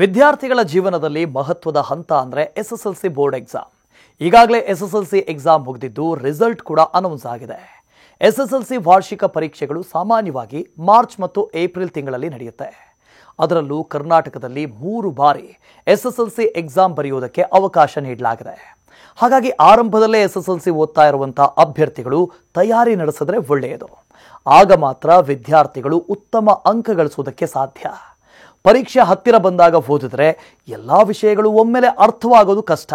ವಿದ್ಯಾರ್ಥಿಗಳ ಜೀವನದಲ್ಲಿ ಮಹತ್ವದ ಹಂತ ಅಂದರೆ ಎಸ್ಎಸ್ಎಲ್ಸಿ ಬೋರ್ಡ್ ಎಕ್ಸಾಮ್. ಈಗಾಗಲೇ ಎಸ್ಎಸ್ಎಲ್ಸಿ ಎಕ್ಸಾಮ್ ಮುಗಿದಿದ್ದು ರಿಸಲ್ಟ್ ಕೂಡ ಅನೌನ್ಸ್ ಆಗಿದೆ. ಎಸ್ಎಸ್ಎಲ್ಸಿ ವಾರ್ಷಿಕ ಪರೀಕ್ಷೆಗಳು ಸಾಮಾನ್ಯವಾಗಿ ಮಾರ್ಚ್ ಮತ್ತು ಏಪ್ರಿಲ್ ತಿಂಗಳಲ್ಲಿ ನಡೆಯುತ್ತೆ. ಅದರಲ್ಲೂ ಕರ್ನಾಟಕದಲ್ಲಿ 3 ಬಾರಿ ಎಸ್ಎಸ್ಎಲ್ಸಿ ಎಕ್ಸಾಮ್ ಬರೆಯುವುದಕ್ಕೆ ಅವಕಾಶ ನೀಡಲಾಗಿದೆ. ಹಾಗಾಗಿ ಆರಂಭದಲ್ಲೇ ಎಸ್ಎಸ್ಎಲ್ಸಿ ಓದ್ತಾ ಇರುವಂಥ ಅಭ್ಯರ್ಥಿಗಳು ತಯಾರಿ ನಡೆಸಿದ್ರೆ ಒಳ್ಳೆಯದು. ಆಗ ಮಾತ್ರ ವಿದ್ಯಾರ್ಥಿಗಳು ಉತ್ತಮ ಅಂಕ ಗಳಿಸುವುದಕ್ಕೆ ಸಾಧ್ಯ. ಪರೀಕ್ಷೆ ಹತ್ತಿರ ಬಂದಾಗ ಓದಿದ್ರೆ ಎಲ್ಲ ವಿಷಯಗಳು ಒಮ್ಮೆಲೆ ಅರ್ಥವಾಗೋದು ಕಷ್ಟ.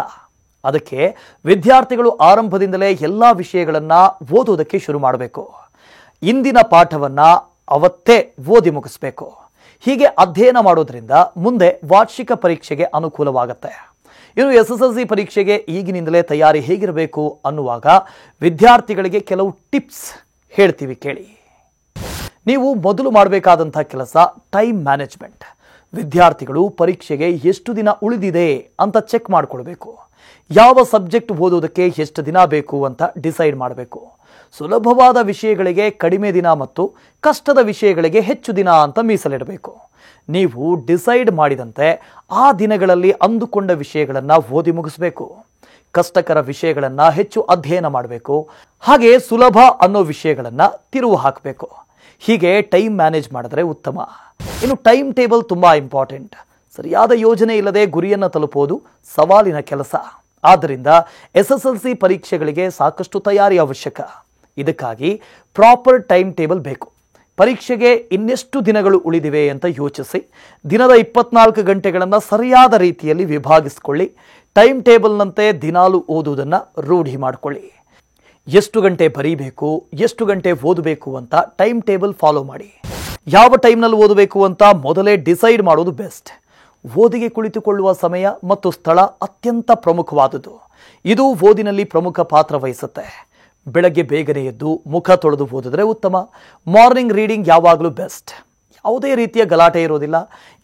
ಅದಕ್ಕೆ ವಿದ್ಯಾರ್ಥಿಗಳು ಆರಂಭದಿಂದಲೇ ಎಲ್ಲ ವಿಷಯಗಳನ್ನು ಓದೋದಕ್ಕೆ ಶುರು ಮಾಡಬೇಕು. ಇಂದಿನ ಪಾಠವನ್ನು ಅವತ್ತೇ ಓದಿ ಮುಗಿಸ್ಬೇಕು. ಹೀಗೆ ಅಧ್ಯಯನ ಮಾಡೋದ್ರಿಂದ ಮುಂದೆ ವಾರ್ಷಿಕ ಪರೀಕ್ಷೆಗೆ ಅನುಕೂಲವಾಗುತ್ತೆ. ಇನ್ನು ಎಸ್ಎಸ್ಎಲ್ಸಿ ಪರೀಕ್ಷೆಗೆ ಈಗಿನಿಂದಲೇ ತಯಾರಿ ಹೇಗಿರಬೇಕು ಅನ್ನುವಾಗ ವಿದ್ಯಾರ್ಥಿಗಳಿಗೆ ಕೆಲವು ಟಿಪ್ಸ್ ಹೇಳ್ತೀವಿ ಕೇಳಿ. ನೀವು ಮೊದಲು ಮಾಡಬೇಕಾದಂಥ ಕೆಲಸ ಟೈಮ್ ಮ್ಯಾನೇಜ್ಮೆಂಟ್. ವಿದ್ಯಾರ್ಥಿಗಳು ಪರೀಕ್ಷೆಗೆ ಎಷ್ಟು ದಿನ ಉಳಿದಿದೆ ಅಂತ ಚೆಕ್ ಮಾಡಿಕೊಳ್ಬೇಕು. ಯಾವ ಸಬ್ಜೆಕ್ಟ್ ಓದೋದಕ್ಕೆ ಎಷ್ಟು ದಿನ ಬೇಕು ಅಂತ ಡಿಸೈಡ್ ಮಾಡಬೇಕು. ಸುಲಭವಾದ ವಿಷಯಗಳಿಗೆ ಕಡಿಮೆ ದಿನ ಮತ್ತು ಕಷ್ಟದ ವಿಷಯಗಳಿಗೆ ಹೆಚ್ಚು ದಿನ ಅಂತ ಮೀಸಲಿಡಬೇಕು. ನೀವು ಡಿಸೈಡ್ ಮಾಡಿದಂತೆ ಆ ದಿನಗಳಲ್ಲಿ ಅಂದುಕೊಂಡ ವಿಷಯಗಳನ್ನು ಓದಿ ಮುಗಿಸಬೇಕು. ಕಷ್ಟಕರ ವಿಷಯಗಳನ್ನು ಹೆಚ್ಚು ಅಧ್ಯಯನ ಮಾಡಬೇಕು. ಹಾಗೆ ಸುಲಭ ಅನ್ನೋ ವಿಷಯಗಳನ್ನು ತಿರುವು ಹಾಕಬೇಕು. ಹೀಗೆ ಟೈಮ್ ಮ್ಯಾನೇಜ್ ಮಾಡಿದ್ರೆ ಉತ್ತಮ. ಇನ್ನು ಟೈಮ್ ಟೇಬಲ್ ತುಂಬ ಇಂಪಾರ್ಟೆಂಟ್. ಸರಿಯಾದ ಯೋಜನೆ ಇಲ್ಲದೆ ಗುರಿಯನ್ನು ತಲುಪೋದು ಸವಾಲಿನ ಕೆಲಸ. ಆದ್ದರಿಂದ ಎಸ್ಎಸ್ಎಲ್ಸಿ ಪರೀಕ್ಷೆಗಳಿಗೆ ಸಾಕಷ್ಟು ತಯಾರಿ ಅವಶ್ಯಕ. ಇದಕ್ಕಾಗಿ ಪ್ರಾಪರ್ ಟೈಮ್ ಟೇಬಲ್ ಬೇಕು. ಪರೀಕ್ಷೆಗೆ ಇನ್ನೆಷ್ಟು ದಿನಗಳು ಉಳಿದಿವೆ ಅಂತ ಯೋಚಿಸಿ ದಿನದ 24 ಗಂಟೆಗಳನ್ನು ಸರಿಯಾದ ರೀತಿಯಲ್ಲಿ ವಿಭಾಗಿಸಿಕೊಳ್ಳಿ. ಟೈಮ್ ಟೇಬಲ್ನಂತೆ ದಿನಾಲು ಓದುವುದನ್ನು ರೂಢಿ ಮಾಡಿಕೊಳ್ಳಿ. ಎಷ್ಟು ಗಂಟೆ ಬರೀಬೇಕು, ಎಷ್ಟು ಗಂಟೆ ಓದಬೇಕು ಅಂತ ಟೈಮ್ ಟೇಬಲ್ ಫಾಲೋ ಮಾಡಿ. ಯಾವ ಟೈಮ್ನಲ್ಲಿ ಓದಬೇಕು ಅಂತ ಮೊದಲೇ ಡಿಸೈಡ್ ಮಾಡೋದು ಬೆಸ್ಟ್. ಓದಿಗೆ ಕುಳಿತುಕೊಳ್ಳುವ ಸಮಯ ಮತ್ತು ಸ್ಥಳ ಅತ್ಯಂತ ಪ್ರಮುಖವಾದುದು. ಇದು ಓದಿನಲ್ಲಿ ಪ್ರಮುಖ ಪಾತ್ರ ವಹಿಸುತ್ತೆ. ಬೆಳಗ್ಗೆ ಬೇಗನೆ ಎದ್ದು ಮುಖ ತೊಳೆದು ಓದಿದ್ರೆ ಉತ್ತಮ. ಮಾರ್ನಿಂಗ್ ರೀಡಿಂಗ್ ಯಾವಾಗಲೂ ಬೆಸ್ಟ್. ಯಾವುದೇ ರೀತಿಯ ಗಲಾಟೆ ಇರೋದಿಲ್ಲ.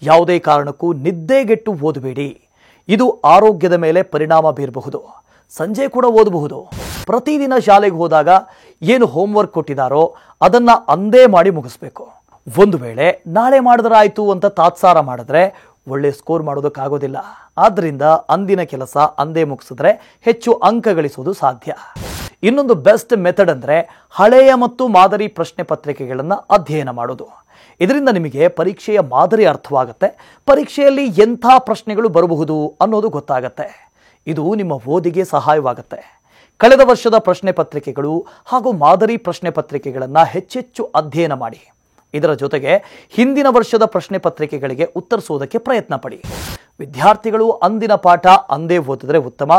ಯಾವುದೇ ಕಾರಣಕ್ಕೂ ನಿದ್ದೆಗೆಟ್ಟು ಓದಬೇಡಿ. ಇದು ಆರೋಗ್ಯದ ಮೇಲೆ ಪರಿಣಾಮ ಬೀರಬಹುದು. ಸಂಜೆ ಕೂಡ ಓದಬಹುದು. ಪ್ರತಿದಿನ ಶಾಲೆಗೆ ಹೋದಾಗ ಏನು ಹೋಮ್ವರ್ಕ್ ಕೊಟ್ಟಿದ್ದಾರೋ ಅದನ್ನು ಅಂದೇ ಮಾಡಿ ಮುಗಿಸ್ಬೇಕು. ಒಂದು ವೇಳೆ ನಾಳೆ ಮಾಡಿದ್ರಾಯ್ತು ಅಂತ ತಾತ್ಸಾರ ಮಾಡಿದ್ರೆ ಒಳ್ಳೆ ಸ್ಕೋರ್ ಮಾಡೋದಕ್ಕಾಗೋದಿಲ್ಲ. ಆದ್ದರಿಂದ ಅಂದಿನ ಕೆಲಸ ಅಂದೇ ಮುಗಿಸಿದ್ರೆ ಹೆಚ್ಚು ಅಂಕ ಗಳಿಸೋದು ಸಾಧ್ಯ. ಇನ್ನೊಂದು ಬೆಸ್ಟ್ ಮೆಥಡ್ ಅಂದರೆ ಹಳೆಯ ಮತ್ತು ಮಾದರಿ ಪ್ರಶ್ನೆ ಪತ್ರಿಕೆಗಳನ್ನು ಅಧ್ಯಯನ ಮಾಡೋದು. ಇದರಿಂದ ನಿಮಗೆ ಪರೀಕ್ಷೆಯ ಮಾದರಿ ಅರ್ಥವಾಗುತ್ತೆ. ಪರೀಕ್ಷೆಯಲ್ಲಿ ಎಂಥ ಪ್ರಶ್ನೆಗಳು ಬರಬಹುದು ಅನ್ನೋದು ಗೊತ್ತಾಗತ್ತೆ. ಇದು ನಿಮ್ಮ ಓದಿಗೆ ಸಹಾಯವಾಗುತ್ತೆ. ಕಳೆದ ವರ್ಷದ ಪ್ರಶ್ನೆ ಪತ್ರಿಕೆಗಳು ಹಾಗೂ ಮಾದರಿ ಪ್ರಶ್ನೆ ಪತ್ರಿಕೆಗಳನ್ನು ಹೆಚ್ಚೆಚ್ಚು ಅಧ್ಯಯನ ಮಾಡಿ. ಇದರ ಜೊತೆಗೆ ಹಿಂದಿನ ವರ್ಷದ ಪ್ರಶ್ನೆ ಪತ್ರಿಕೆಗಳಿಗೆ ಉತ್ತರಿಸುವುದಕ್ಕೆ ಪ್ರಯತ್ನ ಪಡಿ. ವಿದ್ಯಾರ್ಥಿಗಳು ಅಂದಿನ ಪಾಠ ಅಂದೇ ಓದಿದ್ರೆ ಉತ್ತಮ.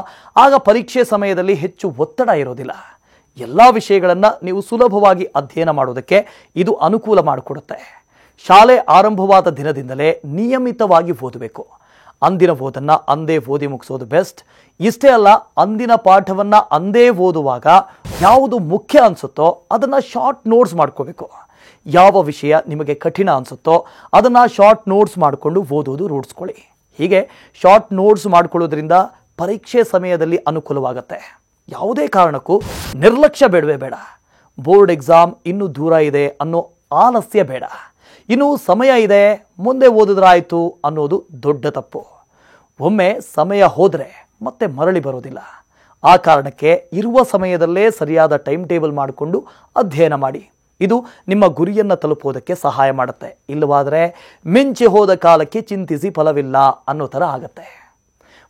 ಆಗ ಪರೀಕ್ಷೆ ಸಮಯದಲ್ಲಿ ಹೆಚ್ಚು ಒತ್ತಡ ಇರೋದಿಲ್ಲ. ಎಲ್ಲ ವಿಷಯಗಳನ್ನು ನೀವು ಸುಲಭವಾಗಿ ಅಧ್ಯಯನ ಮಾಡೋದಕ್ಕೆ ಇದು ಅನುಕೂಲ ಮಾಡಿಕೊಡುತ್ತೆ. ಶಾಲೆ ಆರಂಭವಾದ ದಿನದಿಂದಲೇ ನಿಯಮಿತವಾಗಿ ಓದಬೇಕು. ಅಂದಿನ ಓದನ್ನು ಅಂದೇ ಓದಿ ಮುಗಿಸೋದು ಬೆಸ್ಟ್. ಇಷ್ಟೇ ಅಲ್ಲ, ಅಂದಿನ ಪಾಠವನ್ನು ಅಂದೇ ಓದುವಾಗ ಯಾವುದು ಮುಖ್ಯ ಅನಿಸುತ್ತೋ ಅದನ್ನು ಶಾರ್ಟ್ ನೋಟ್ಸ್ ಮಾಡ್ಕೋಬೇಕು. ಯಾವ ವಿಷಯ ನಿಮಗೆ ಕಠಿಣ ಅನಿಸುತ್ತೋ ಅದನ್ನು ಶಾರ್ಟ್ ನೋಟ್ಸ್ ಮಾಡಿಕೊಂಡು ಓದೋದು ರೂಢಿಸ್ಕೊಳ್ಳಿ. ಹೀಗೆ ಶಾರ್ಟ್ ನೋಟ್ಸ್ ಮಾಡ್ಕೊಳ್ಳೋದ್ರಿಂದ ಪರೀಕ್ಷೆ ಸಮಯದಲ್ಲಿ ಅನುಕೂಲವಾಗುತ್ತೆ. ಯಾವುದೇ ಕಾರಣಕ್ಕೂ ನಿರ್ಲಕ್ಷ್ಯ ಬೇಡವೇ ಬೇಡ. ಬೋರ್ಡ್ ಎಕ್ಸಾಮ್ ಇನ್ನೂ ದೂರ ಇದೆ ಅನ್ನೋ ಆಲಸ್ಯ ಬೇಡ. ಇನ್ನೂ ಸಮಯ ಇದೆ, ಮುಂದೆ ಓದಿದ್ರಾಯ್ತು ಅನ್ನೋದು ದೊಡ್ಡ ತಪ್ಪು. ಒಮ್ಮೆ ಸಮಯ ಹೋದರೆ ಮತ್ತೆ ಮರಳಿ ಬರೋದಿಲ್ಲ. ಆ ಕಾರಣಕ್ಕೆ ಇರುವ ಸಮಯದಲ್ಲೇ ಸರಿಯಾದ ಟೈಮ್ ಟೇಬಲ್ ಮಾಡಿಕೊಂಡು ಅಧ್ಯಯನ ಮಾಡಿ. ಇದು ನಿಮ್ಮ ಗುರಿಯನ್ನು ತಲುಪೋದಕ್ಕೆ ಸಹಾಯ ಮಾಡುತ್ತೆ. ಇಲ್ಲವಾದರೆ ಮಿಂಚಿ ಹೋದ ಕಾಲಕ್ಕೆ ಚಿಂತಿಸಿ ಫಲವಿಲ್ಲ ಅನ್ನೋ ಥರ ಆಗುತ್ತೆ.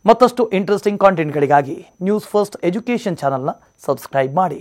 ಮತ್ತಷ್ಟು ಇಂಟ್ರೆಸ್ಟಿಂಗ್ ಕಾಂಟೆಂಟ್ಗಳಿಗಾಗಿ ನ್ಯೂಸ್ ಫಸ್ಟ್ ಎಜುಕೇಷನ್ ಚಾನಲ್ನ ಸಬ್ಸ್ಕ್ರೈಬ್ ಮಾಡಿ.